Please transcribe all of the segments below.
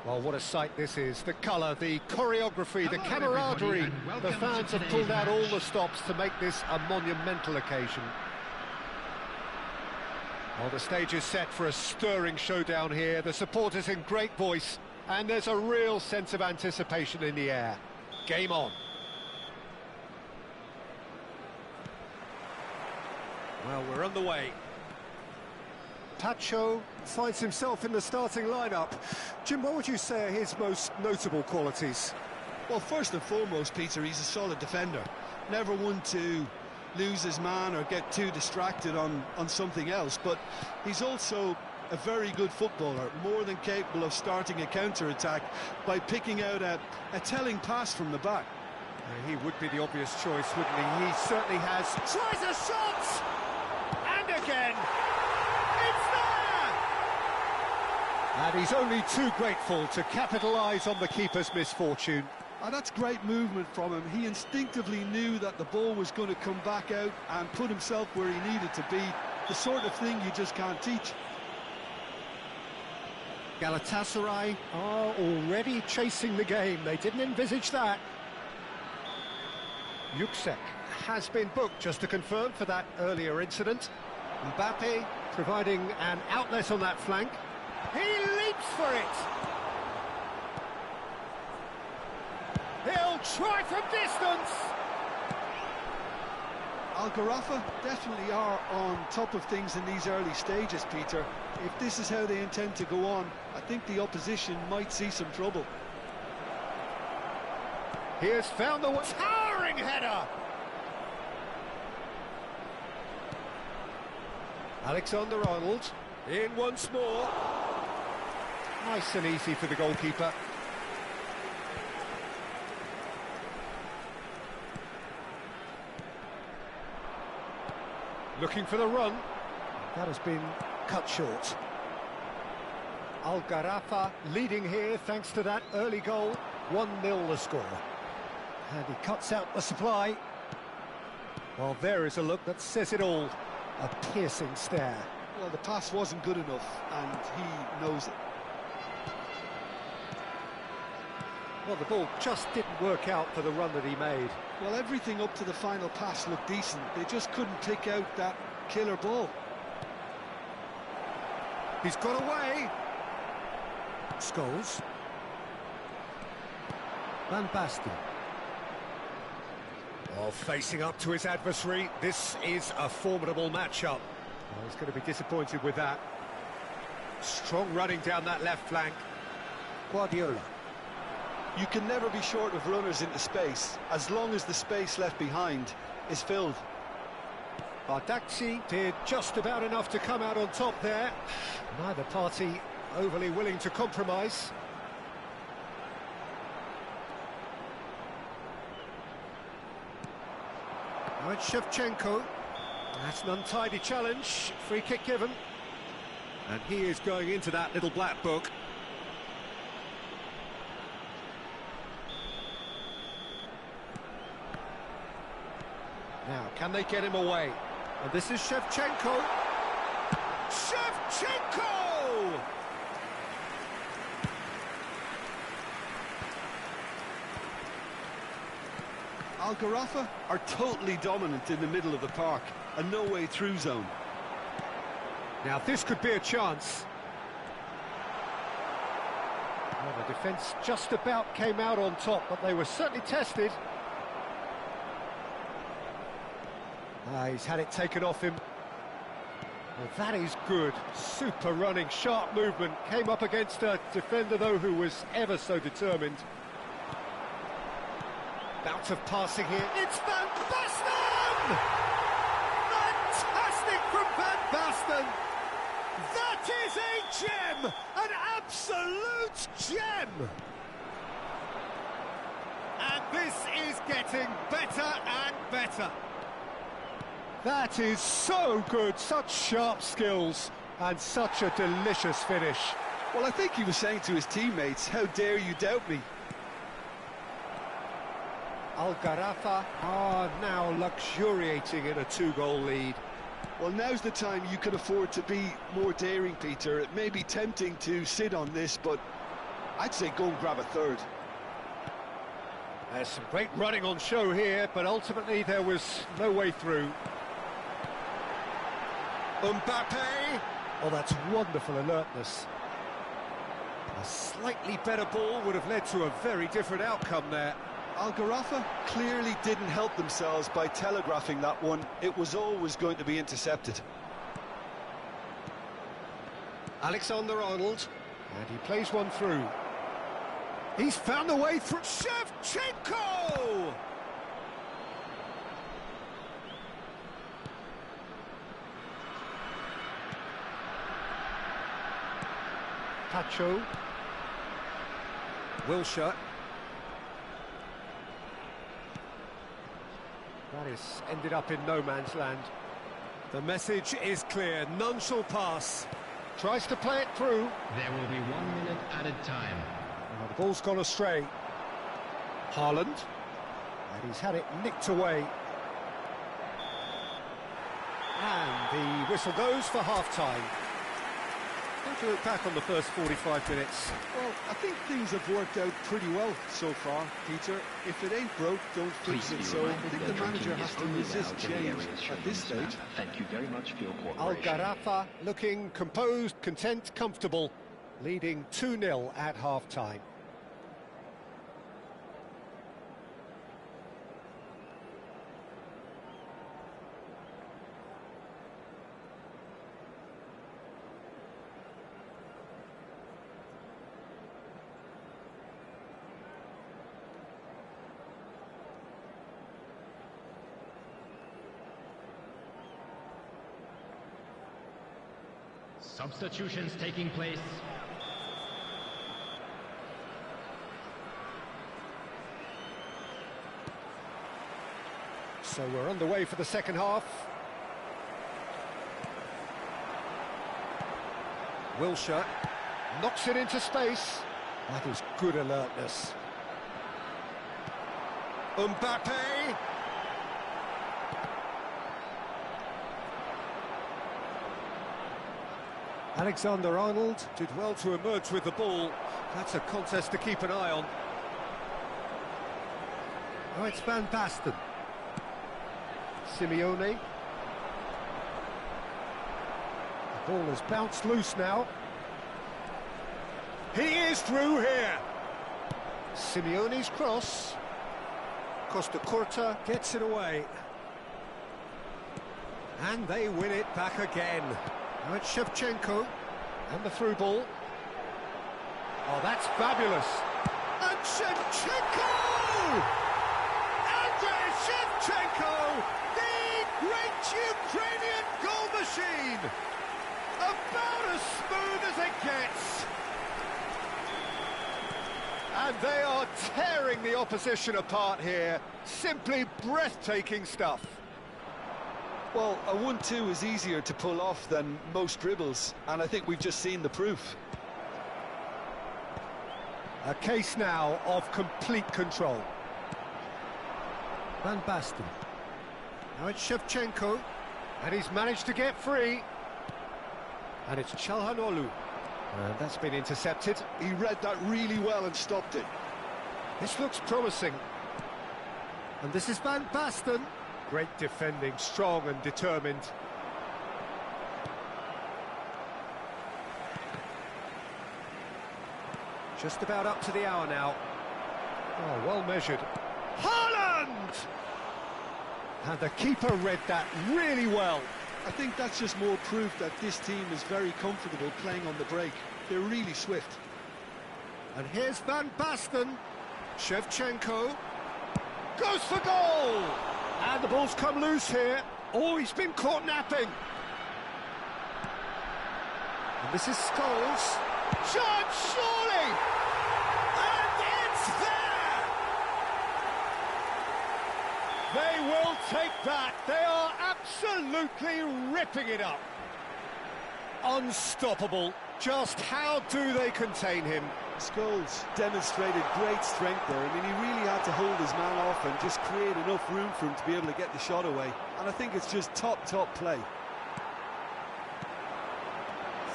Well, what a sight this is. The colour, the choreography, the camaraderie. The fans have pulled out all the stops to make this a monumental occasion. Well, the stage is set for a stirring showdown here. The supporters in great voice, and there's a real sense of anticipation in the air. Game on. Well, we're underway. Pacho finds himself in the starting lineup. Jim, what would you say are his most notable qualities? Well, first and foremost, Peter, he's a solid defender. Never one to lose his man or get too distracted on something else, but he's also a very good footballer, more than capable of starting a counter-attack by picking out a telling pass from the back. He would be the obvious choice, wouldn't he? He certainly has. Tries a shot! And again! It's there! And he's only too grateful to capitalise on the keeper's misfortune. And that's great movement from him. He instinctively knew that the ball was going to come back out and put himself where he needed to be. The sort of thing you just can't teach. Galatasaray are already chasing the game. They didn't envisage that. Yüksek has been booked, just to confirm, for that earlier incident. Mbappe providing an outlet on that flank. He leaps for it! He'll try from distance! Al-Gharafa definitely are on top of things in these early stages, Peter. If this is how they intend to go on, I think the opposition might see some trouble. He has found the towering header! Alexander-Arnold in once more. Nice and easy for the goalkeeper. Looking for the run. That has been cut short. Al-Gharafa leading here thanks to that early goal. 1-0 the score. And he cuts out the supply. Well, there is a look that says it all. A piercing stare. Well, the pass wasn't good enough, and he knows it. Well, the ball just didn't work out for the run that he made. Well, everything up to the final pass looked decent. They just couldn't pick out that killer ball. He's got away. Scholes. Van Basten. Well, facing up to his adversary, this is a formidable matchup. Well, he's going to be disappointed with that. Strong running down that left flank. Guardiola. You can never be short of runners into space, as long as the space left behind is filled. Bardakci did just about enough to come out on top there. Neither party overly willing to compromise. Now it's Shevchenko. That's an untidy challenge. Free kick given. And he is going into that little black book. Now, can they get him away? And this is Shevchenko. Shevchenko! Al-Gharafa are totally dominant in the middle of the park, a no-way through zone. Now, this could be a chance. Well, the defence just about came out on top, but they were certainly tested. He's had it taken off him. Well, that is good. Super running, sharp movement. Came up against a defender, though, who was ever so determined. Bout of passing here. It's Van Basten! Fantastic from Van Basten! That is a gem! An absolute gem! And this is getting better and better. That is so good, such sharp skills, and such a delicious finish. Well, I think he was saying to his teammates, how dare you doubt me? Al-Gharafa are now luxuriating in a 2-goal lead. Well, now's the time you can afford to be more daring, Peter. It may be tempting to sit on this, but I'd say go and grab a third. There's some great running on show here, but ultimately there was no way through. Mbappe! Oh, that's wonderful alertness. A slightly better ball would have led to a very different outcome there. Algarafa clearly didn't help themselves by telegraphing that one. It was always going to be intercepted. Alexander-Arnold, and he plays one through. He's found the way through. Shevchenko! Pacho. Wilshere. That is ended up in no man's land. The message is clear, none shall pass. Tries to play it through. There will be 1 minute added time. Oh, the ball's gone astray. Haaland. And he's had it nicked away. And the whistle goes for half-time. How do you look back on the first 45 minutes? Well, I think things have worked out pretty well so far, Peter. If it ain't broke, don't fix it. So I think the manager has to resist change at this stage. Thank you very much for your cooperation. Algarafa looking composed, content, comfortable, leading 2-0 at half-time. Substitutions taking place. So we're underway for the second half. Wilshere knocks it into space. That is good alertness. Mbappe! Alexander-Arnold did well to emerge with the ball. That's a contest to keep an eye on. Oh, it's Van Basten. Simeone. The ball has bounced loose now. He is through here. Simeone's cross. Costa Curta gets it away. And they win it back again. Now it's Shevchenko, and the through ball. Oh, that's fabulous. And Shevchenko! Andrei Shevchenko, the great Ukrainian goal machine! About as smooth as it gets. And they are tearing the opposition apart here. Simply breathtaking stuff. Well, a 1-2 is easier to pull off than most dribbles, and I think we've just seen the proof. A case now of complete control. Van Basten. Now it's Shevchenko, and he's managed to get free. And it's Çalhanoğlu. And that's been intercepted. He read that really well and stopped it. This looks promising. And this is Van Basten. Great defending, strong and determined. Just about up to the hour now. Oh, well measured. Haaland! And the keeper read that really well. I think that's just more proof that this team is very comfortable playing on the break. They're really swift. And here's Van Basten. Shevchenko goes for goal! And the ball's come loose here. Oh, he's been caught napping. And this is Scholes. Shot, surely! And it's there! They will take that. They are absolutely ripping it up. Unstoppable. Just how do they contain him? Scholes demonstrated great strength there. I mean, he really had to hold his man off and just create enough room for him to be able to get the shot away. And I think it's just top play.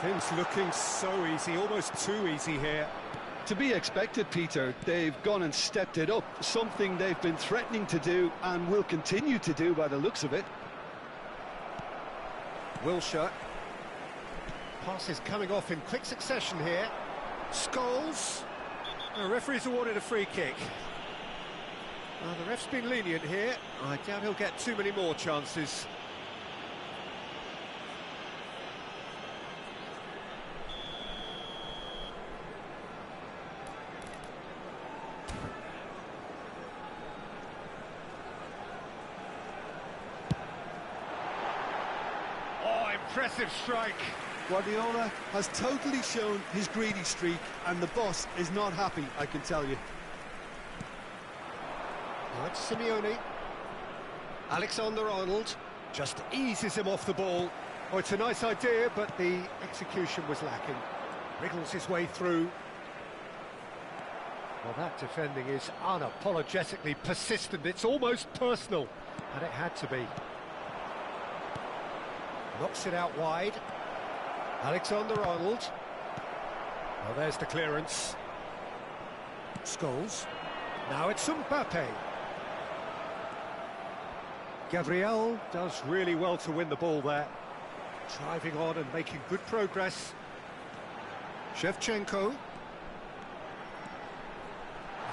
Things looking so easy, almost too easy here. To be expected, Peter. They've gone and stepped it up, something they've been threatening to do and will continue to do by the looks of it. Wilshere. Passes coming off in quick succession here. Scholes. The referee's awarded a free kick. The ref's been lenient here. I doubt he'll get too many more chances. Oh, impressive strike. Guardiola has totally shown his greedy streak, and the boss is not happy, I can tell you. That's Simeone. Alexander-Arnold just eases him off the ball. Oh, it's a nice idea, but the execution was lacking. Wriggles his way through. Well, that defending is unapologetically persistent. It's almost personal, and it had to be. Knocks it out wide. Alexander-Arnold. Well, there's the clearance. Scholes. Now it's Mbappe. Gabriel does really well to win the ball there. Driving on and making good progress. Shevchenko.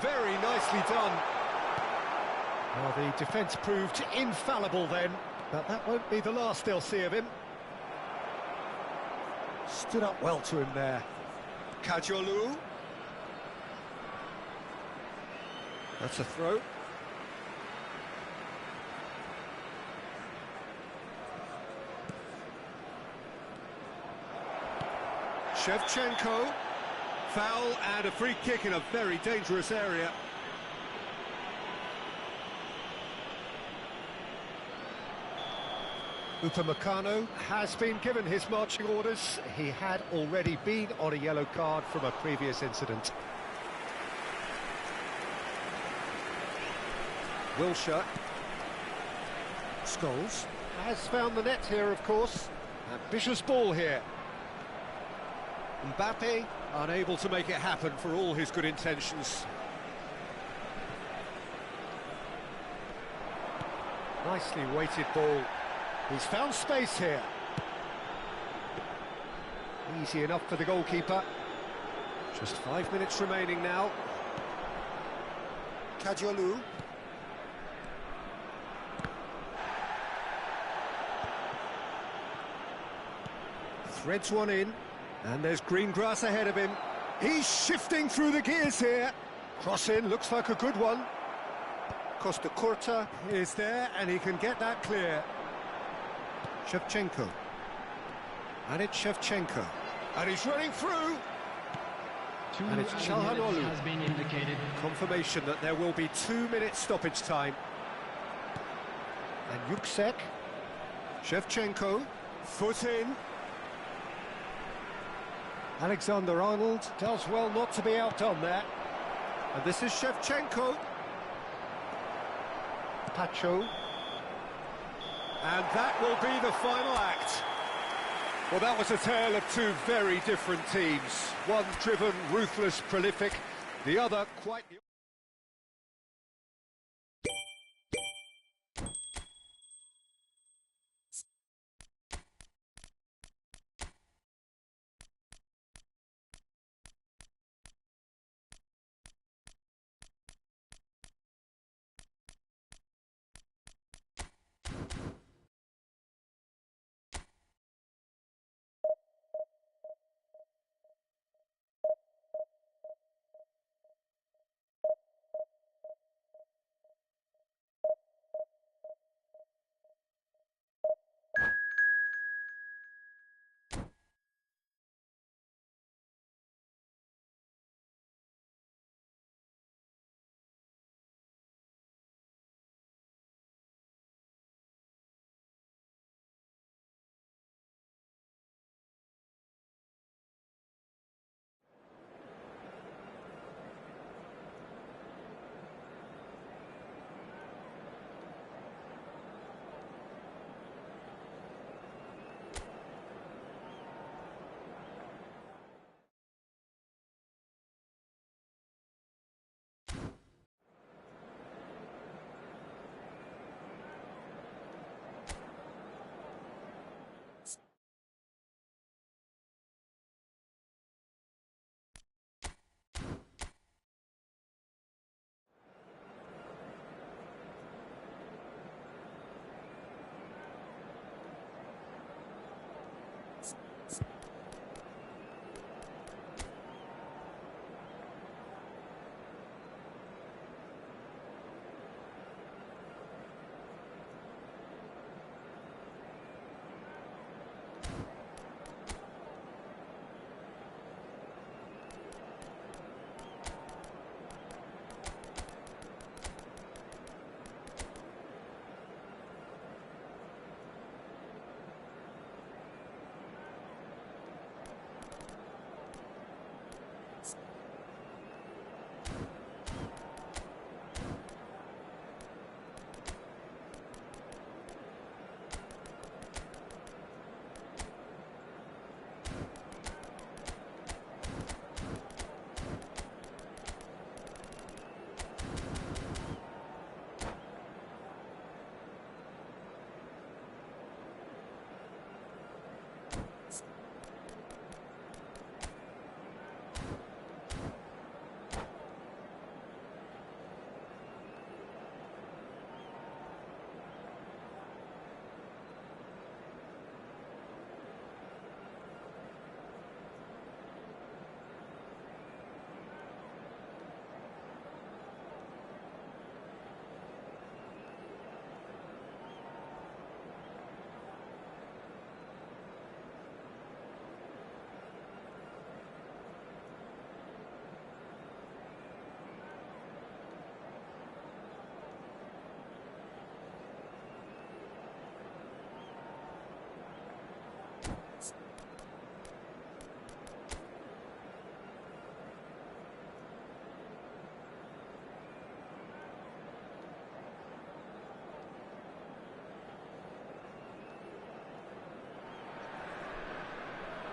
Very nicely done. Well, the defence proved infallible then, but that won't be the last they'll see of him. Stood up well to him there. Kajolu. That's a throw. Shevchenko. Foul and a free kick in a very dangerous area. Upamecano has been given his marching orders. He had already been on a yellow card from a previous incident. Wilshere. Scholes has found the net here, of course. Ambitious ball here. Mbappe unable to make it happen for all his good intentions. Nicely weighted ball. He's found space here. Easy enough for the goalkeeper. Just 5 minutes remaining now. Kajolu. Threads one in, and there's green grass ahead of him. He's shifting through the gears here. Cross in, looks like a good one. Costa Curta is there, and he can get that clear. Shevchenko. And it's Shevchenko. And he's running through. And it's Çalhanoğlu. Has been indicated. Confirmation that there will be 2 minutes stoppage time. And Yüksek. Shevchenko. Foot in. Alexander-Arnold does well not to be outdone there. And this is Shevchenko. Pacho. And that will be the final act. Well, that was a tale of two very different teams. One driven, ruthless, prolific. The other quite...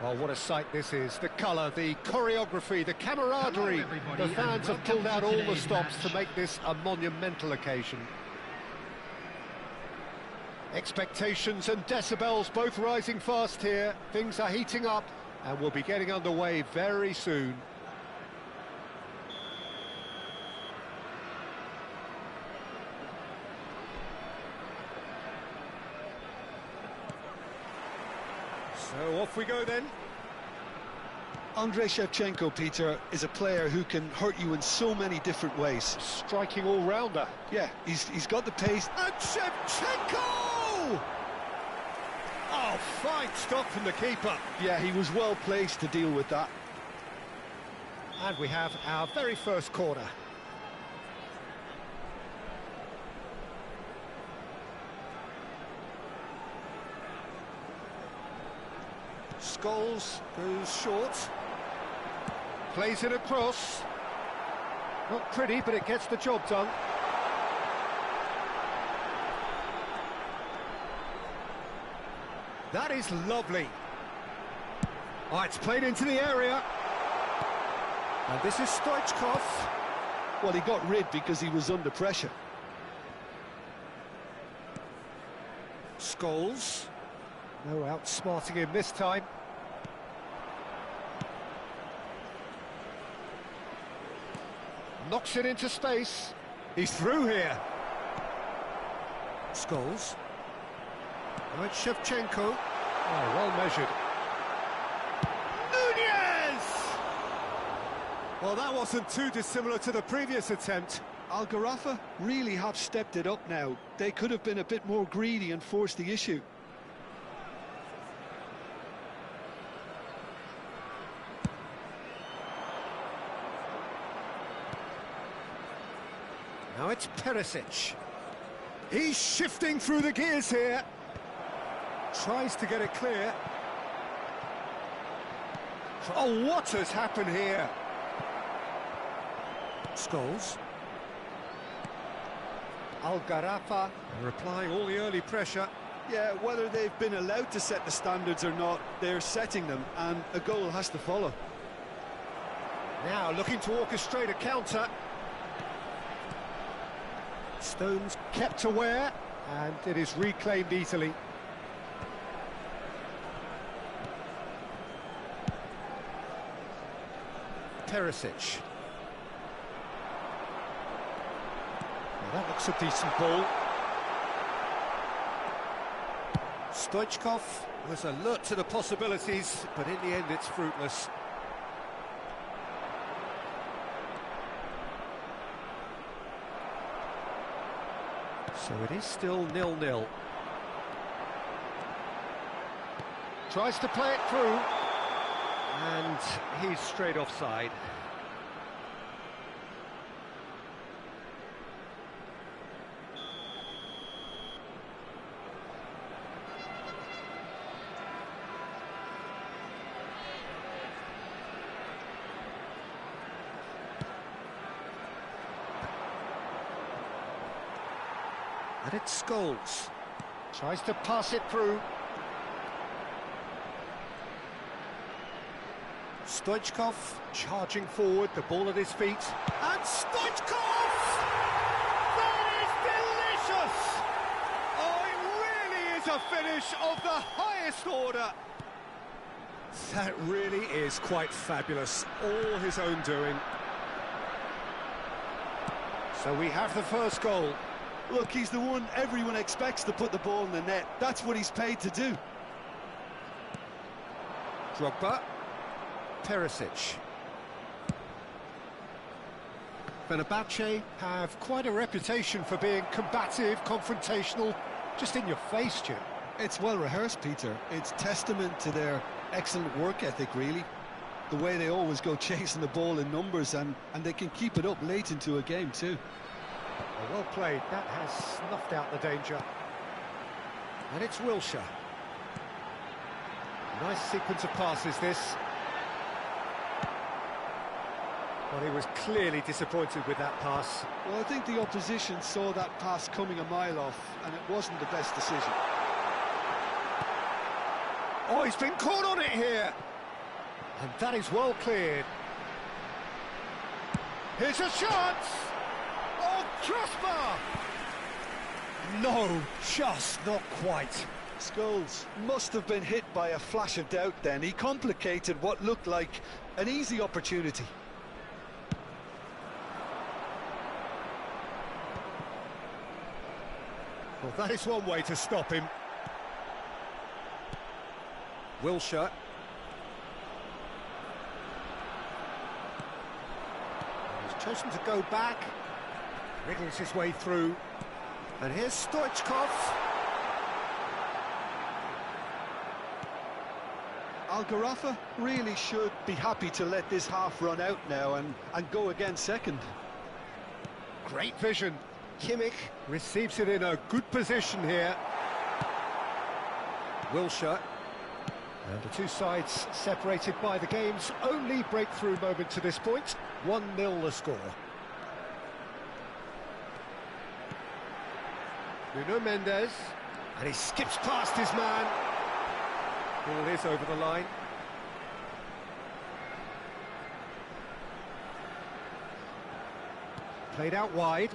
Well, what a sight this is. The colour, the choreography, the camaraderie. Hello, everybody, The fans and have pulled out welcome to all the today's stops match. to make this a monumental occasion. Expectations and decibels both rising fast here. Things are heating up and we'll be getting underway very soon. So off we go then. Andrei Shevchenko, Peter, is a player who can hurt you in so many different ways. Striking all-rounder. Yeah, he's got the pace. And Shevchenko! Oh, fine stop from the keeper. Yeah, he was well placed to deal with that. And we have our very first corner. Scholes goes short. Plays it across. Not pretty, but it gets the job done. That is lovely. Oh, it's played into the area. And this is Stoichkov. Well, he got rid because he was under pressure. Scholes. No outsmarting him this time. Knocks it into space. He's through here. Scholes. Now it's Shevchenko. Oh, well measured. Nunez! Well, that wasn't too dissimilar to the previous attempt. Algarafa really have stepped it up now. They could have been a bit more greedy and forced the issue. Now it's Perisic. He's shifting through the gears here. Tries to get it clear. Oh, what has happened here? Scholes. Algarafa replying all the early pressure. Yeah, whether they've been allowed to set the standards or not, they're setting them, and a goal has to follow. Now looking to orchestrate a counter. Stones kept aware, and it is reclaimed easily. Perisic. Now that looks a decent ball. Stoichkov was alert to the possibilities, but in the end it's fruitless. So it is still 0-0. Tries to play it through, and he's straight offside. And it's Scholes. Tries to pass it through. Stoichkov charging forward, the ball at his feet. And Stoichkov! That is delicious! Oh, it really is a finish of the highest order. That really is quite fabulous. All his own doing. So we have the first goal. Look, he's the one everyone expects to put the ball in the net. That's what he's paid to do. Drogba. Perisic. Fenerbahce have quite a reputation for being combative, confrontational, just in your face, Jim. It's well rehearsed, Peter. It's testament to their excellent work ethic, really. The way they always go chasing the ball in numbers, and they can keep it up late into a game too. Well played, that has snuffed out the danger. And it's Wilshere. Nice sequence of passes, this. Well, he was clearly disappointed with that pass. Well, I think the opposition saw that pass coming a mile off, and it wasn't the best decision. Oh, he's been caught on it here! And that is well cleared. Here's a shot! Oh, crossbar! No, just not quite. Scholes must have been hit by a flash of doubt then. He complicated what looked like an easy opportunity. Well, that is one way to stop him. Wilshere. He's chosen to go back. Wriggles his way through. And here's Stoichkov. Algarafa really should be happy to let this half run out now and go again second. Great vision. Kimmich receives it in a good position here. Wilshere. And the two sides separated by the game's only breakthrough moment to this point. 1-0 the score. Nuno Mendes. And he skips past his man. Ball is over the line. Played out wide.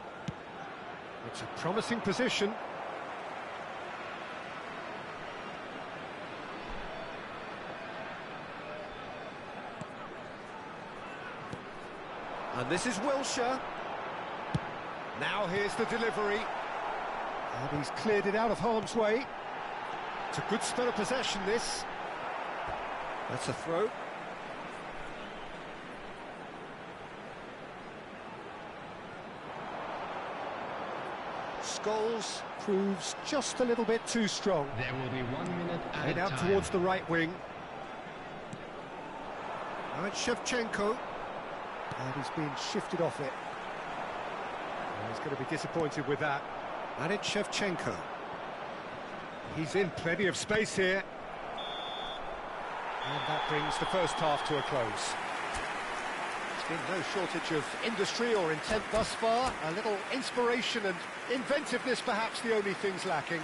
It's a promising position. And this is Wilshere. Now here's the delivery. And he's cleared it out of harm's way. It's a good spell of possession, this. That's a throw. Scholes proves just a little bit too strong. There will be 1 minute added Head out time. towards the right wing. Now it's Shevchenko. And he's been shifted off it. And he's going to be disappointed with that. And it's Shevchenko. He's in plenty of space here. And that brings the first half to a close. There's been no shortage of industry or intent thus far. A little inspiration and inventiveness, perhaps the only things lacking.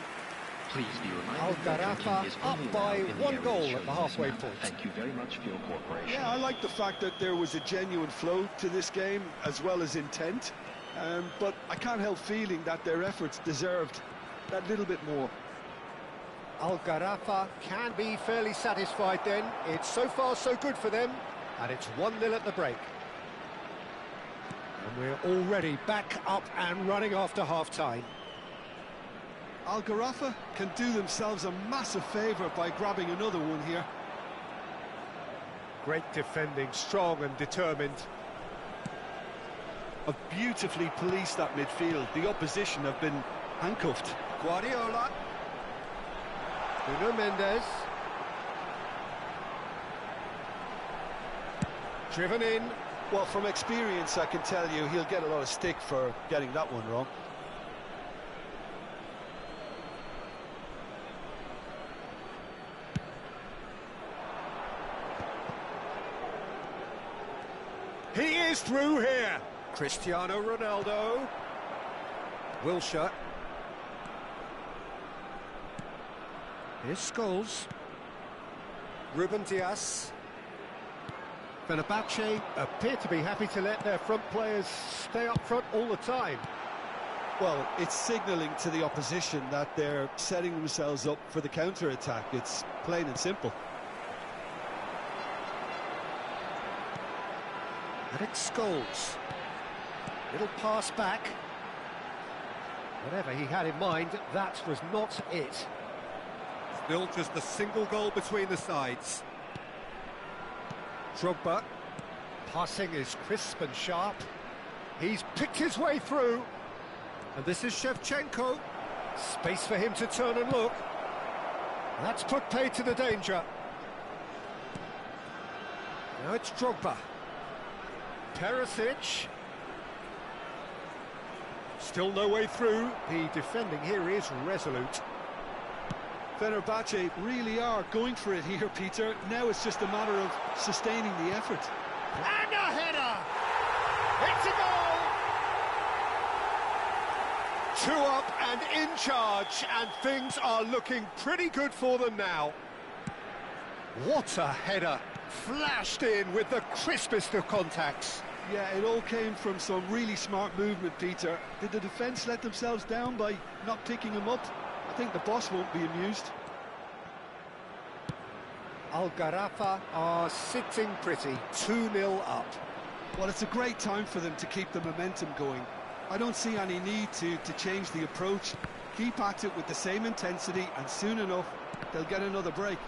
Please be reminded that drinking Algarafa is up only by allowed in the one area goal shown at the on this halfway map. point. Thank you very much for your cooperation. Yeah, I like the fact that there was a genuine flow to this game as well as intent. But I can't help feeling that their efforts deserved that little bit more. Algarafa can be fairly satisfied then. It's so far so good for them. And it's 1-0 at the break. And we're already back up and running after half-time. Algarafa can do themselves a massive favour by grabbing another one here. Great defending, strong and determined. Have beautifully policed that midfield. The opposition have been handcuffed. Guardiola. Nuno Mendes. Driven in. Well, from experience, I can tell you he'll get a lot of stick for getting that one wrong. He is through here. Cristiano Ronaldo. Wilshere. Here's Scholes. Ruben Dias. Fenerbahce appear to be happy to let their front players stay up front all the time. Well, it's signalling to the opposition that they're setting themselves up for the counter-attack. It's plain and simple. And it's Scholes. Little pass back. Whatever he had in mind, that was not it. Still just a single goal between the sides. Drogba. Passing is crisp and sharp. He's picked his way through. And this is Shevchenko. Space for him to turn and look. That's put paid to the danger. Now it's Drogba. Perisic. Still no way through. The defending here is resolute. Fenerbahce really are going for it here, Peter. Now it's just a matter of sustaining the effort. And a header! It's a goal! 2 up and in charge, and things are looking pretty good for them now. What a header! Flashed in with the crispest of contacts. Yeah, it all came from some really smart movement, Peter. Did the defence let themselves down by not picking him up? I think the boss won't be amused. Al Gharafa are sitting pretty, 2-0 up. Well, it's a great time for them to keep the momentum going. I don't see any need to change the approach. Keep at it with the same intensity, and soon enough, they'll get another break.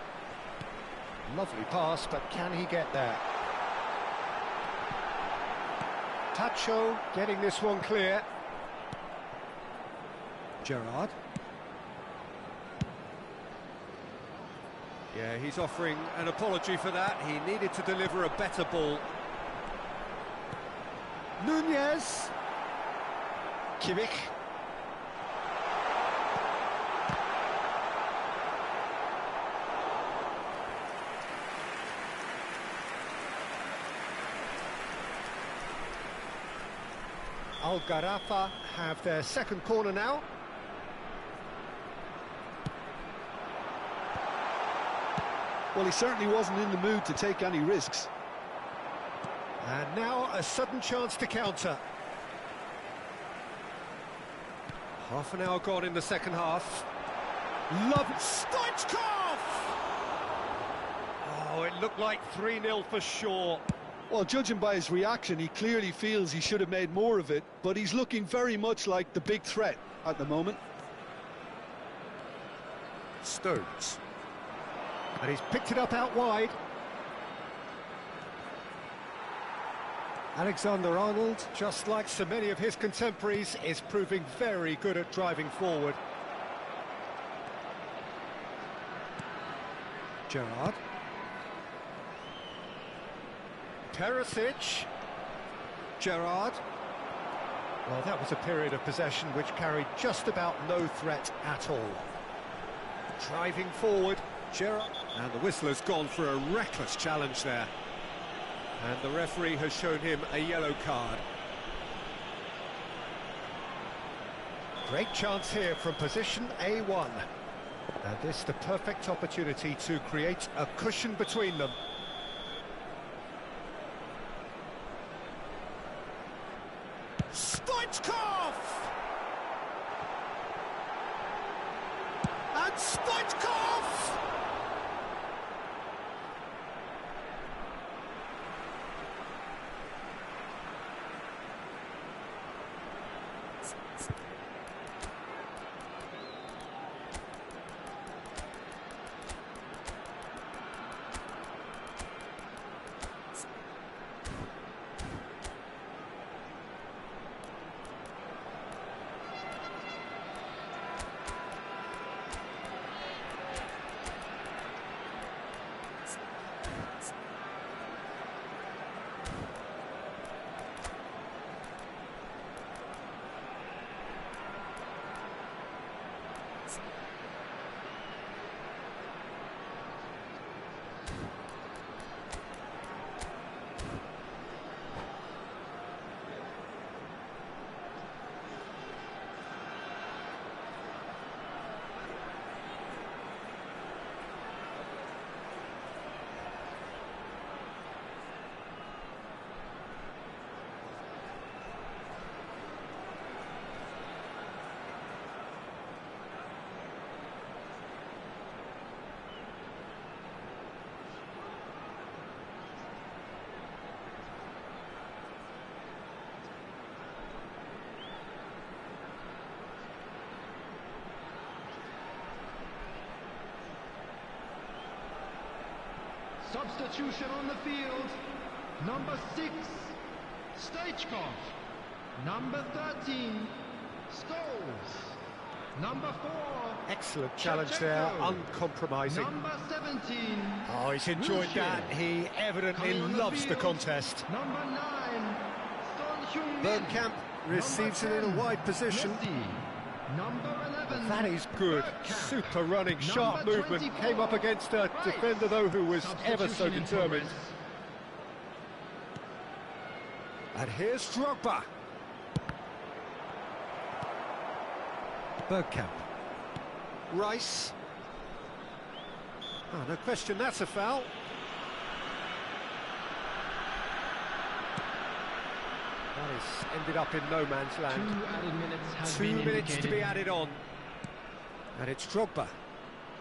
Lovely pass, but can he get there? Tacho getting this one clear. Gerrard. Yeah, he's offering an apology for that. He needed to deliver a better ball. Nunez. Kimmich. Al Gharafa have their second corner now. Well, he certainly wasn't in the mood to take any risks. And now a sudden chance to counter. Half an hour gone in the second half. Love Stoichkov! Oh, it looked like 3-0 for sure. Well, judging by his reaction, he clearly feels he should have made more of it, but he's looking very much like the big threat at the moment. Stones. And he's picked it up out wide. Alexander-Arnold, just like so many of his contemporaries, is proving very good at driving forward. Gerrard. Perisic. Gerrard. Well, that was a period of possession which carried just about no threat at all. Driving forward, Gerrard. And the whistler's gone for a reckless challenge there. And the referee has shown him a yellow card. Great chance here from position A1. And this the perfect opportunity to create a cushion between them. Stoichkov! And Stoichkov! Substitution on the field. Number 6, Stoichkov. Number 13, Scholes. Number 4. Excellent challenge there, uncompromising. Number 17. Oh, he's enjoyed that. He evidently loves the contest. Number 9, Son Heung-min. Bergkamp receives it in a wide position. Number 11. That is good. Super running, sharp movement. Came up against a defender, though, who was ever so determined. And here's Drogba. Bergkamp. Rice. Oh, no question, that's a foul. That has ended up in no man's land. 2 added minutes have 2 been minutes to indicated. be added on. And it's Drogba.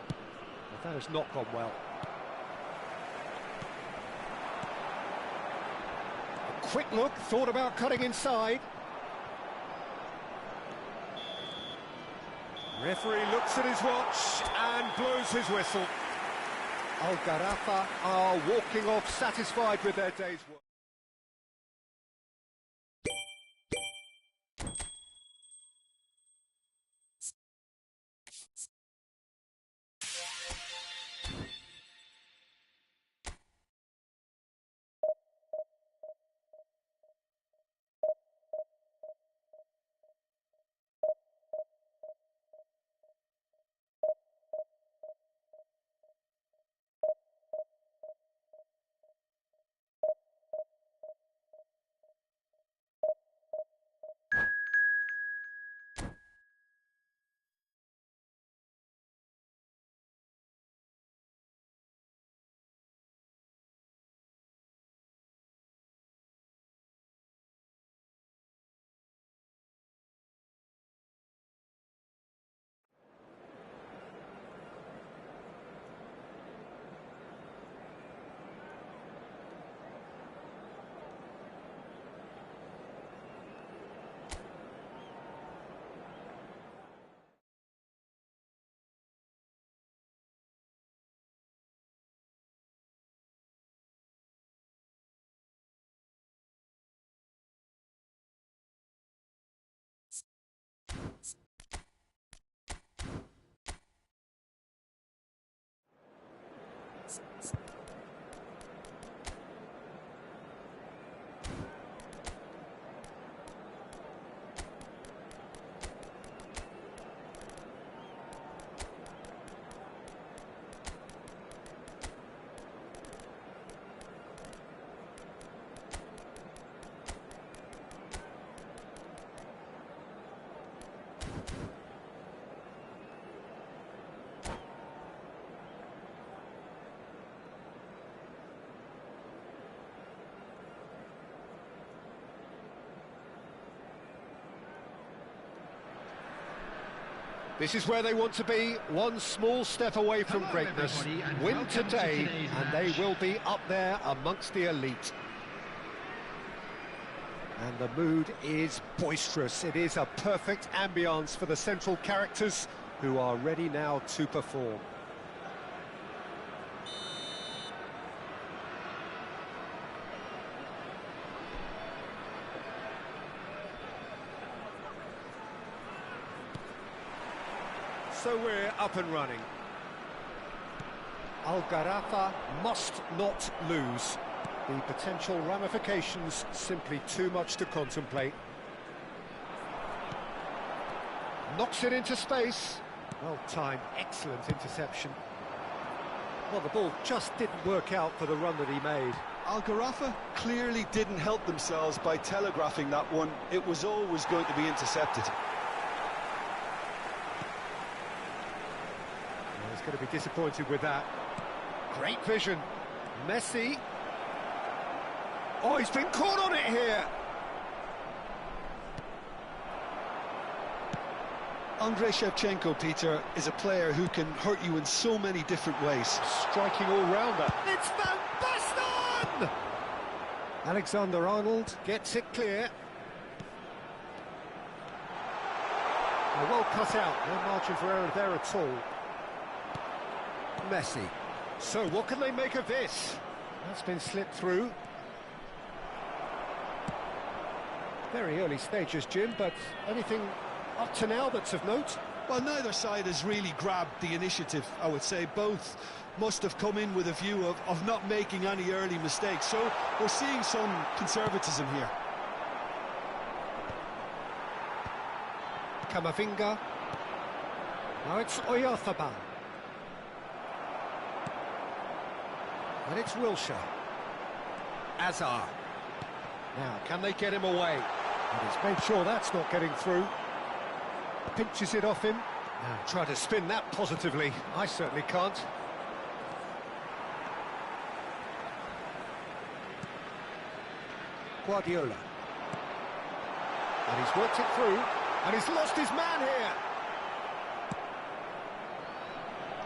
But that has not gone well. A quick look, thought about cutting inside. Referee looks at his watch and blows his whistle. Al Gharafa are walking off satisfied with their day's work. This is where they want to be, one small step away from Hello, greatness. everybody, and Win welcome to today, today's and they match. will be up there amongst the elite. And the mood is boisterous. It is a perfect ambience for the central characters who are ready now to perform. So we're up and running. Al Gharafa must not lose. The potential ramifications simply too much to contemplate. Knocks it into space. Well timed, excellent interception. Well, the ball just didn't work out for the run that he made. Al Gharafa clearly didn't help themselves by telegraphing that one. It was always going to be intercepted. Well, he's going to be disappointed with that. Great vision. Messi. Oh, he's been caught on it here. Andrei Shevchenko, Peter, is a player who can hurt you in so many different ways. Striking all-rounder. It's Van Basten! Alexander-Arnold gets it clear. Well cut out, no margin for error there at all. Messi. So what can they make of this? That's been slipped through. Very early stages, Jim, but anything up to now that's of note? Well, neither side has really grabbed the initiative, I would say. Both must have come in with a view of not making any early mistakes. So we're seeing some conservatism here. Camavinga. Now it's Oyarzabal. And it's Wilshere. Azar. Now, can they get him away? And he's made sure that's not getting through. Pinches it off him. Now, try to spin that positively. I certainly can't. Guardiola. And he's worked it through, and he's lost his man here.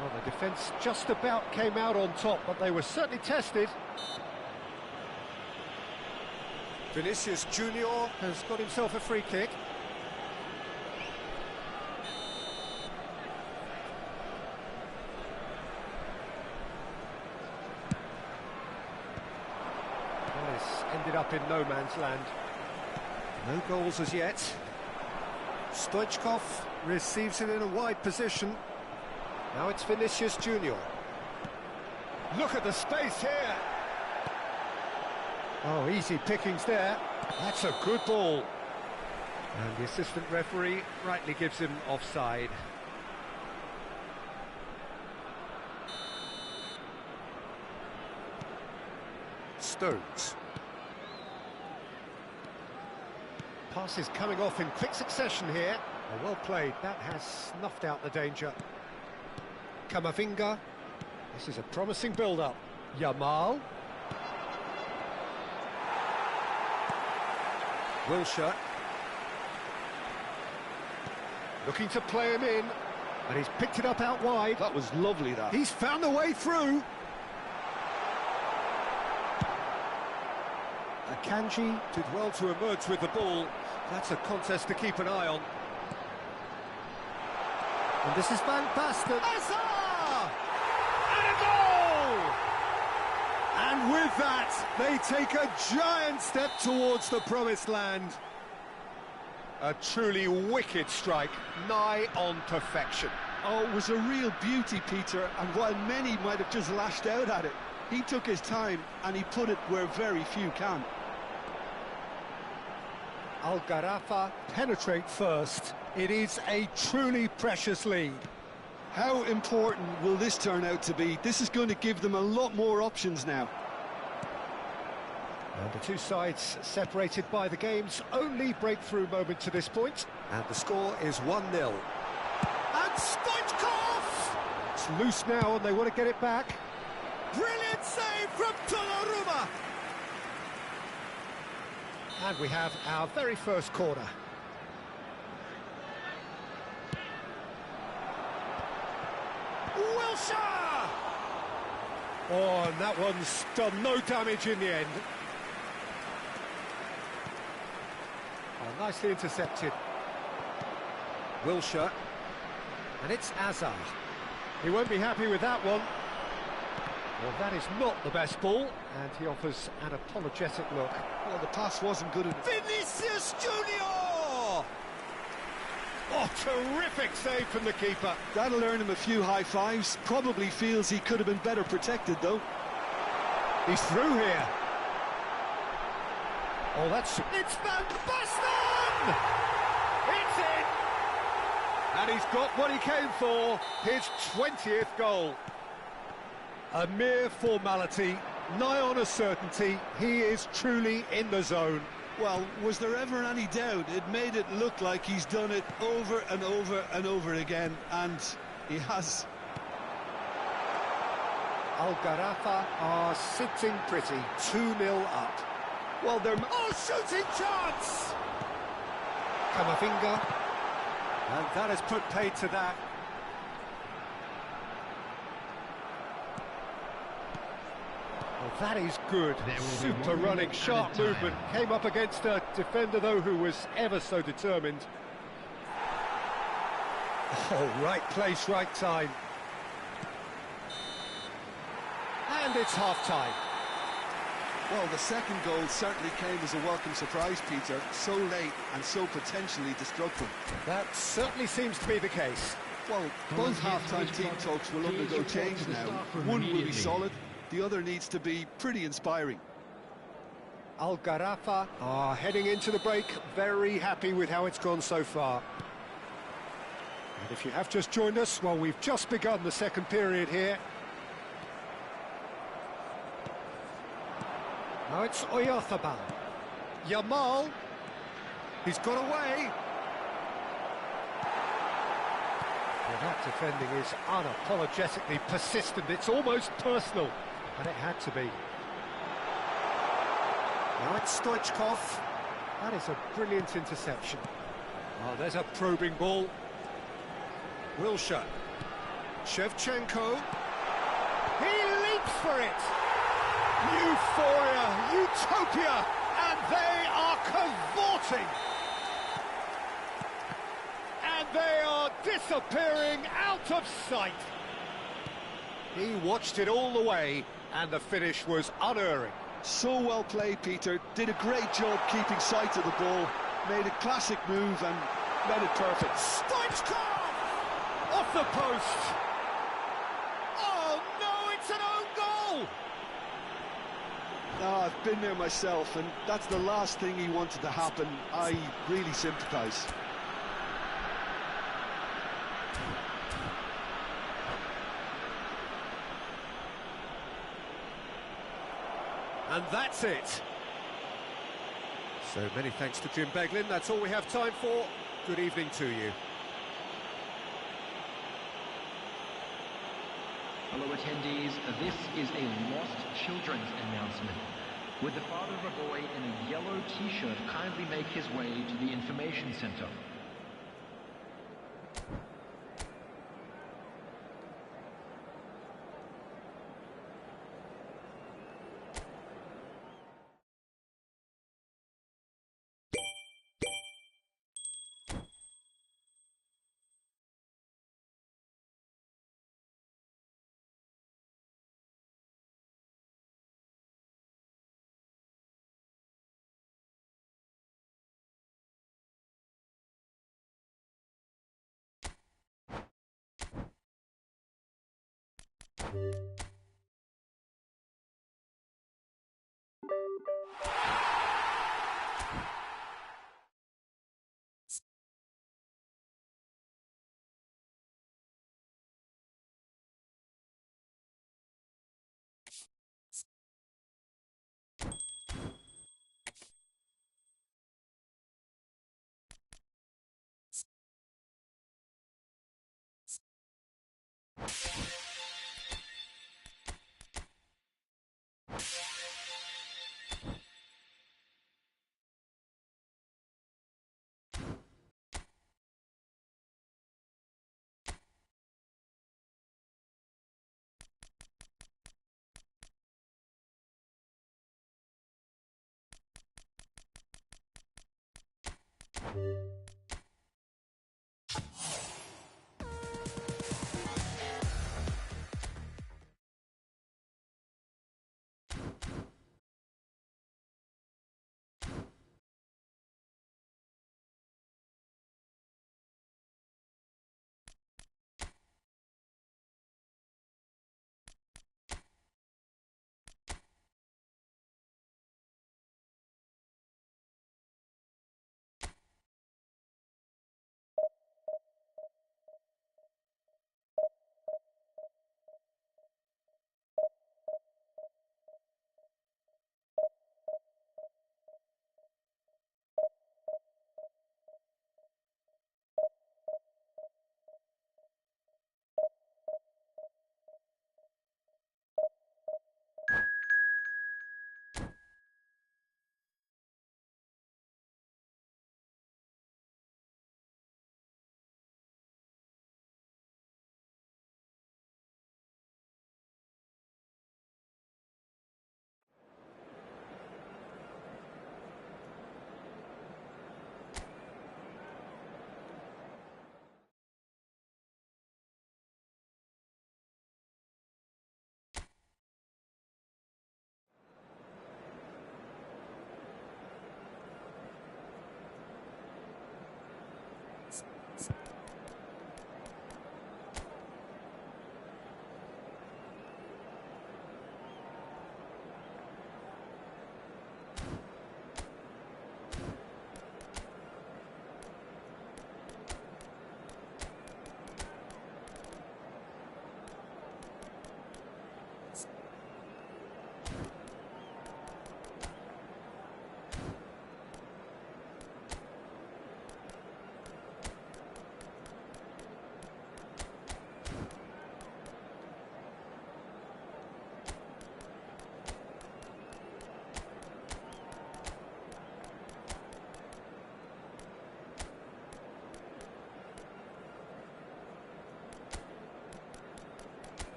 Well, the defence just about came out on top, but they were certainly tested. Vinicius Junior has got himself a free kick. Well, it's ended up in no man's land. No goals as yet. Stoichkov receives it in a wide position. Now it's Vinicius Junior. Look at the space here. Oh, easy pickings there. That's a good ball. And the assistant referee rightly gives him offside. Stones. Pass is coming off in quick succession here. Oh, well played. That has snuffed out the danger. Camavinga. This is a promising build-up. Yamal. Wilshere. Looking to play him in. And he's picked it up out wide. That was lovely, that. He's found the way through. Akanji did well to emerge with the ball. That's a contest to keep an eye on. And this is Van Basten. Hazard! And a goal! And with that, they take a giant step towards the promised land. A truly wicked strike, nigh on perfection. Oh, it was a real beauty, Peter, and while many might have just lashed out at it, he took his time and he put it where very few can. Algarafa penetrate first. It is a truly precious lead. How important will this turn out to be? This is going to give them a lot more options now. And the two sides separated by the game's only breakthrough moment to this point. And the score is 1-0. And Stoichkov! It's loose now and they want to get it back. Brilliant save from Donnarumma! And we have our very first corner. Wilshere! Oh, and that one's done no damage in the end. Oh, nicely intercepted. Wilshere. And it's Hazard. He won't be happy with that one. Well, that is not the best ball, and he offers an apologetic look. Well, the pass wasn't good enough. Vinicius Junior! Oh, terrific save from the keeper. That'll earn him a few high fives. Probably feels he could have been better protected, though. He's through here. Oh, it's Van Basten! It's in! And he's got what he came for, his 20th goal. A mere formality, nigh on a certainty. He is truly in the zone. Well, was there ever any doubt? It made it look like he's done it over and over and over again, and he has. Algarafa are sitting pretty, 2-0 up. Well, they're... Oh, shooting chance! Camavinga. And that has put paid to that. Well, that is good. Super running, sharp movement. Came up against a defender, though, who was ever so determined. Oh, right place, right time. And it's half-time. Well, the second goal certainly came as a welcome surprise, Peter. So late and so potentially destructive. That certainly seems to be the case. Well, both half-time team talks will undergo change now. One will be solid, the other needs to be pretty inspiring. Algarafa are heading into the break, very happy with how it's gone so far. And if you have just joined us, well, we've just begun the second period here. Now it's Oyarzabal. Yamal. He's got away. Well, that defending is unapologetically persistent. It's almost personal. And it had to be. Now it's Stoichkov. That is a brilliant interception. Oh, there's a probing ball. Wilshere. Shevchenko. He leaps for it. Euphoria, utopia, and they are cavorting. And they are disappearing out of sight. He watched it all the way, and the finish was unerring. So well played, Peter. Did a great job keeping sight of the ball. Made a classic move and made it perfect. Stoichkov! Off the post. Oh no, it's an own goal! Oh, I've been there myself, and that's the last thing he wanted to happen. I really sympathise. And that's it. So many thanks to Jim Beglin. That's all we have time for. Good evening to you. Hello attendees, this is a lost children's announcement. Would the father of a boy in a yellow t-shirt kindly make his way to the information center?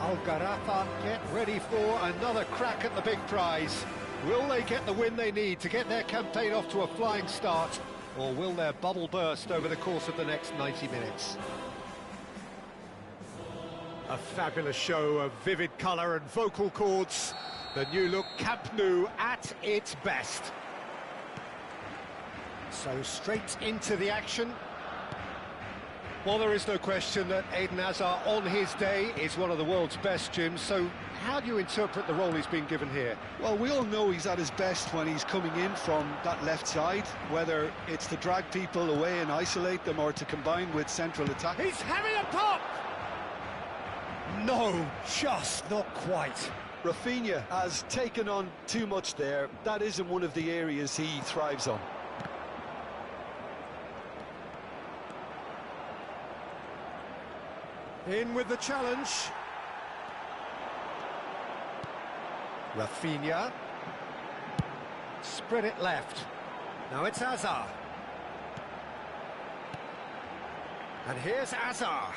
Algarafa get ready for another crack at the big prize. Will they get the win they need to get their campaign off to a flying start, or will their bubble burst over the course of the next 90 minutes? A fabulous show of vivid colour and vocal cords. The new look Camp Nou at its best. So straight into the action. Well, there is no question that Eden Hazard on his day is one of the world's best, Jim, so how do you interpret the role he's been given here? Well, we all know he's at his best when he's coming in from that left side, whether it's to drag people away and isolate them or to combine with central attack. He's having a pop! No, just not quite. Rafinha has taken on too much there. That isn't one of the areas he thrives on. In with the challenge. Rafinha. Spread it left. Now it's Hazard. And here's Hazard.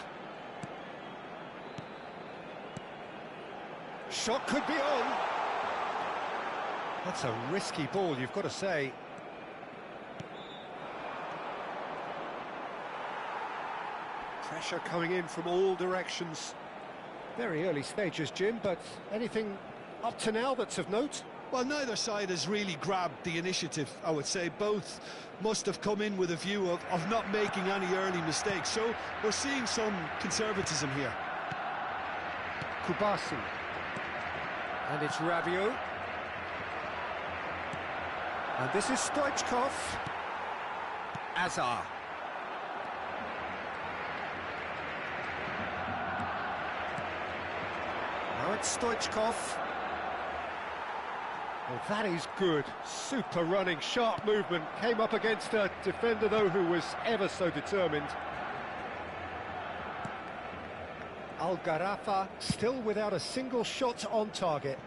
Shot could be on. That's a risky ball, you've got to say. Pressure coming in from all directions. Very early stages, Jim, but anything up to now that's of note? Well, neither side has really grabbed the initiative, I would say. Both must have come in with a view of not making any early mistakes. So we're seeing some conservatism here. Kubasi. And it's Rabiot. And this is Stoichkov. Hazard. Now it's Stoichkov. Well, that is good. Super running, sharp movement. Came up against a defender, though, who was ever so determined. Algarafa still without a single shot on target.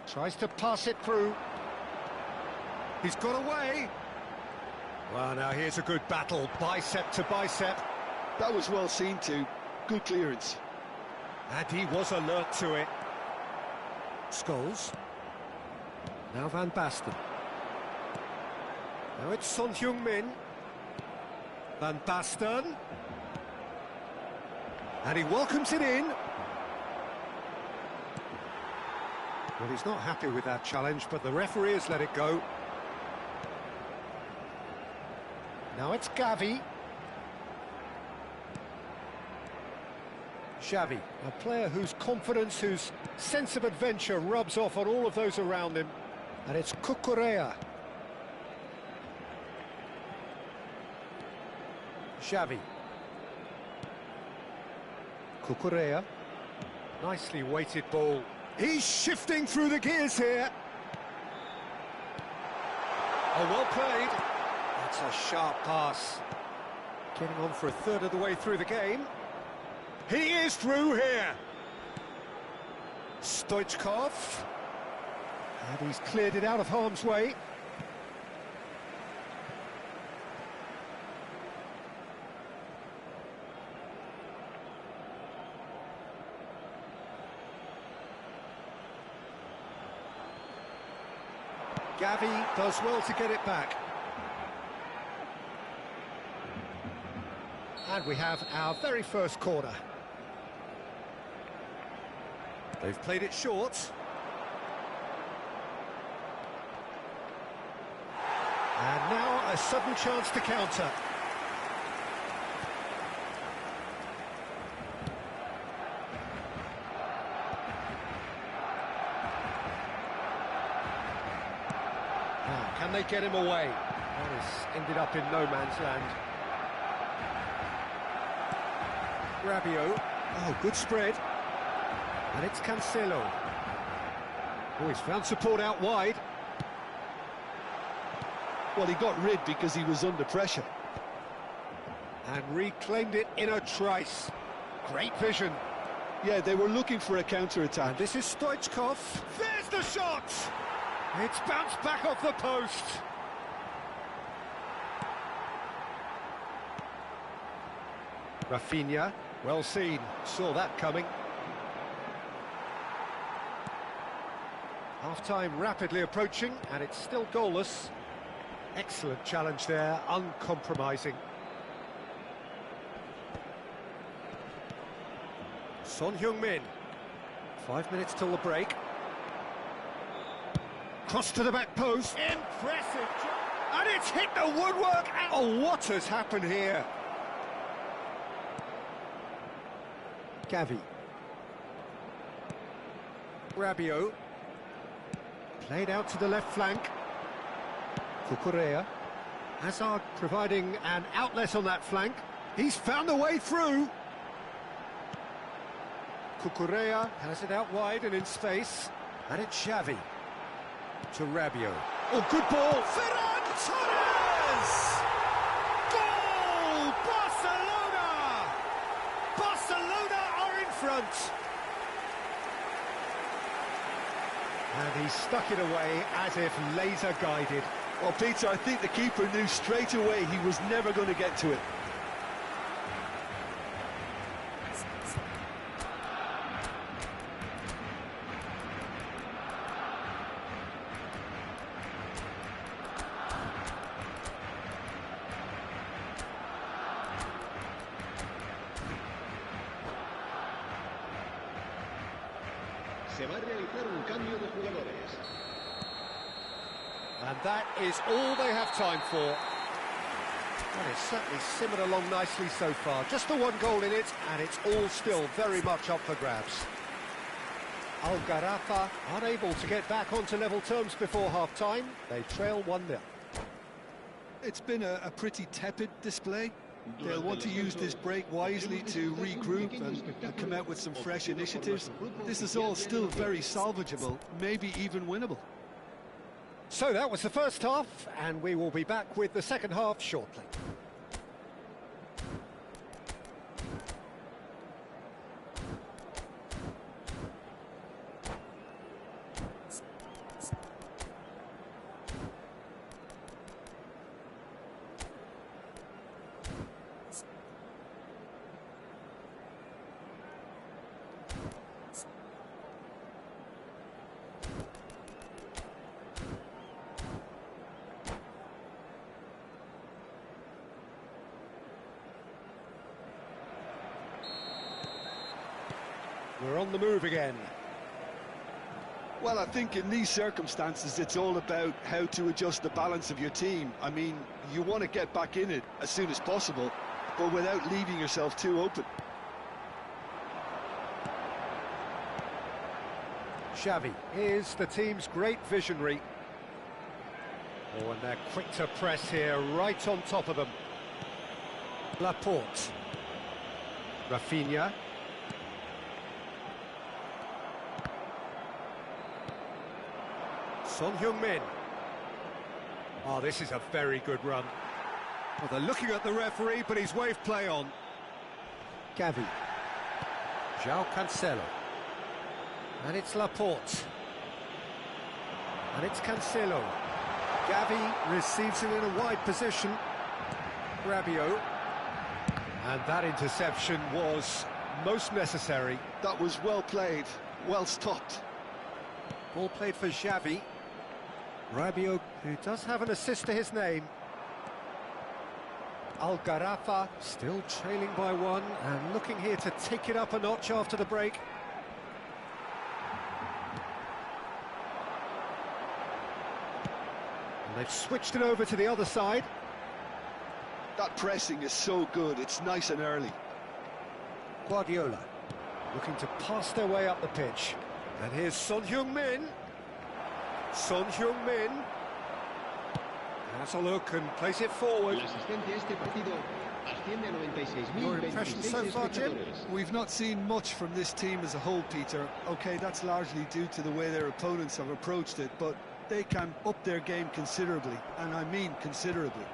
Tries to pass it through. He's got away. Well, now here's a good battle, bicep to bicep. That was well seen too. Good clearance. And he was alert to it. Scholes. Now Van Basten. Now it's Son Heung-min. Van Basten. And he welcomes it in. Well, he's not happy with that challenge, but the referee has let it go. Now it's Gavi. Xavi, a player whose confidence, whose sense of adventure rubs off on all of those around him. And it's Cucurella. Xavi. Cucurella. Nicely weighted ball. He's shifting through the gears here. Oh, well played. That's a sharp pass. Getting on for a third of the way through the game. He is through here. Stoichkov. And he's cleared it out of harm's way. Gavi does well to get it back. And we have our very first corner. They've played it short. And now a sudden chance to counter. Now, can they get him away? That has ended up in no man's land. Rabiot. Oh, good spread. And it's Cancelo. Oh, he's found support out wide. Well, he got rid because he was under pressure. And reclaimed it in a trice. Great vision. Yeah, they were looking for a counter-attack. And this is Stoichkov. There's the shot! It's bounced back off the post. Rafinha, well seen, saw that coming. Half-time rapidly approaching, and it's still goalless. Excellent challenge there, uncompromising. Son Heung-min. 5 minutes till the break. Cross to the back post. Impressive job. And it's hit the woodwork. Oh, what has happened here? Gavi. Rabiot. Played out to the left flank. Cucurella. Hazard providing an outlet on that flank. He's found a way through. Cucurella has it out wide and in space. And it's Xavi. To Rabiot. Oh, good ball. Ferran Torres! Goal! Barcelona! Barcelona are in front. And he stuck it away as if laser guided. Well, Peter, I think the keeper knew straight away he was never going to get to it. Se va a realizar un cambio de jugadores. And that is all they have time for. Well, it's certainly simmered along nicely so far. Just the one goal in it, and it's all still very much up for grabs. Al-Gharafa unable to get back onto level terms before half-time. They trail 1-0. It's been a pretty tepid display. They'll want to use this break wisely to regroup and come out with some fresh initiatives. This is all still very salvageable, maybe even winnable. So that was the first half, and we will be back with the second half shortly. We're on the move again. Well, I think in these circumstances, it's all about how to adjust the balance of your team. I mean, you want to get back in it as soon as possible, but without leaving yourself too open. Xavi is the team's great visionary. Oh, and they're quick to press here, right on top of them. Laporte. Rafinha. Son Heung-min. Oh, this is a very good run. Well, they're looking at the referee, but he's waved play on. Gavi. João Cancelo. And it's Laporte. And it's Cancelo. Gavi receives it in a wide position. Rabiot. And that interception was most necessary. That was well played, well stopped. Ball played for Xavi. Rabiot, who does have an assist to his name. Al-Gharafa still trailing by one and looking here to take it up a notch after the break. And they've switched it over to the other side. That pressing is so good, it's nice and early. Guardiola looking to pass their way up the pitch. And here's Son Heung-min. Son Heung-min has a look and plays it forward. Your impression so far, Jim? We've not seen much from this team as a whole, Peter. OK, that's largely due to the way their opponents have approached it, but they can up their game considerably, and I mean considerably.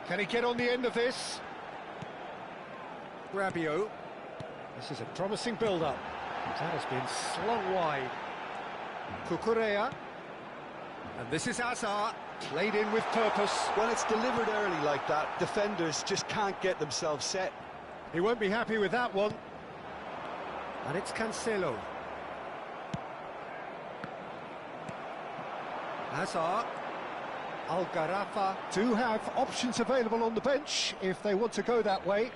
Can he get on the end of this? Rabiot. This is a promising build-up. That has been slung wide. Cucurella. And this is Hazard. Played in with purpose. When it's delivered early like that, defenders just can't get themselves set. He won't be happy with that one. And it's Cancelo. Hazard. Algarafa do have options available on the bench if they want to go that way.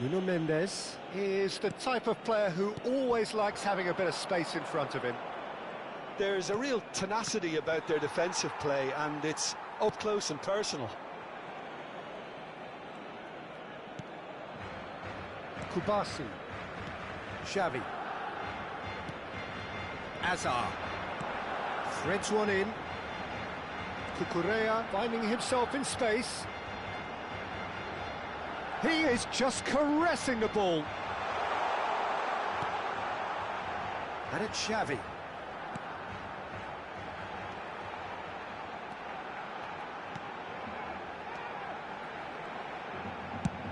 Nuno Mendes is the type of player who always likes having a bit of space in front of him. There's a real tenacity about their defensive play, and it's up close and personal. Kubasi. Xavi. Hazard. Threads one in. Cucurella finding himself in space. He is just caressing the ball. And it's Xavi.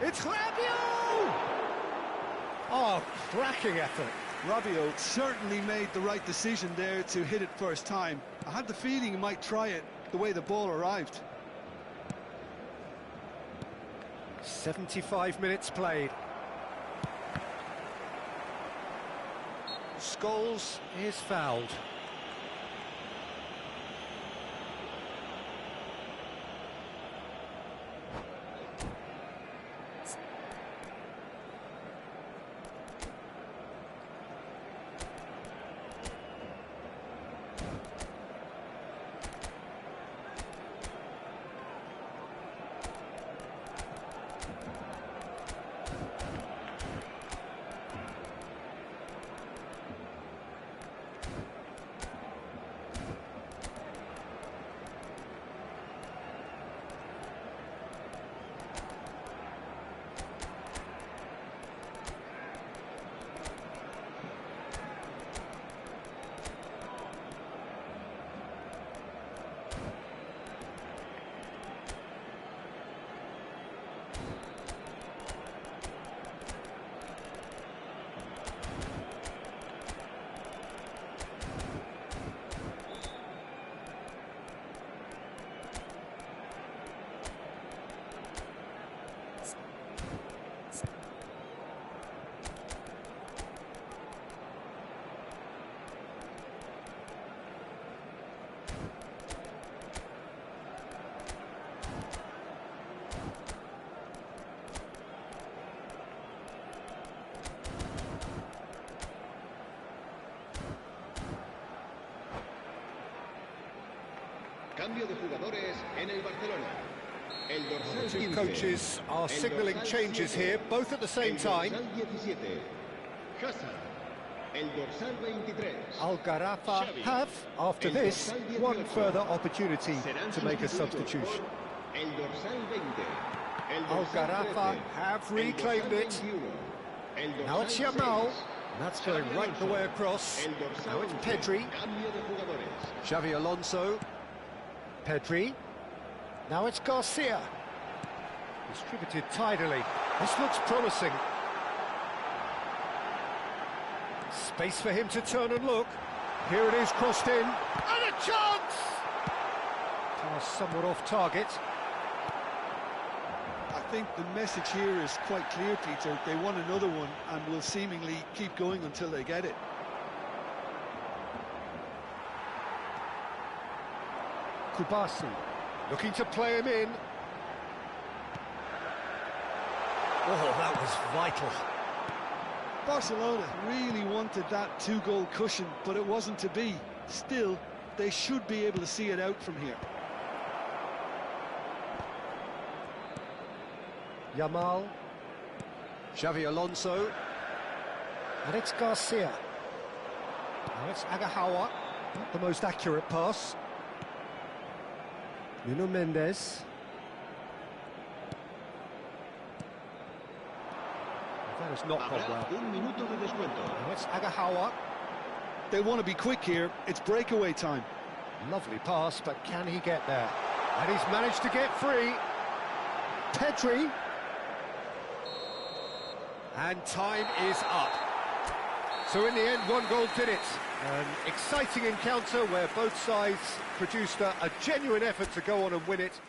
It's Rabiot! Oh, cracking effort. Rabiot certainly made the right decision there to hit it first time. I had the feeling he might try it the way the ball arrived. 75 minutes played. Scholes is fouled. Cambio de jugadores en el Barcelona. El dorsal Two 15. coaches are signalling changes here, both at the same time. El dorsal 17. Hazard. El dorsal 23. Algarafa Xavi. have, after El this, dorsal 18. one further opportunity Serán to make a sustituidos substitution. por El dorsal 20. El dorsal Algarafa 13. have El reclaimed dorsal it. 21. El dorsal Now it's Yamal. 6. That's going Xavi right the Alonso. way across. El dorsal Now it's 11. Pedri. Cambio de jugadores. Xavi Alonso. Pedri. Now it's Garcia. Distributed tidily. This looks promising. Space for him to turn and look. Here it is, crossed in. And a chance! Pass somewhat off target. I think the message here is quite clear, Peter. They want another one and will seemingly keep going until they get it. Kubasi looking to play him in. Oh, that was vital. Barcelona really wanted that two-goal cushion, but it wasn't to be. Still, they should be able to see it out from here. Yamal. Xavi Alonso. And it's Garcia. Now it's Agahawa. Not the most accurate pass. Nuno Mendes. That has not gone well. Habrá un minuto de descuento. Now it's Agahawa. They want to be quick here. It's breakaway time. Lovely pass, but can he get there? And he's managed to get free. Pedri. And time is up. So in the end, one goal did it. An exciting encounter where both sides produced a genuine effort to go on and win it.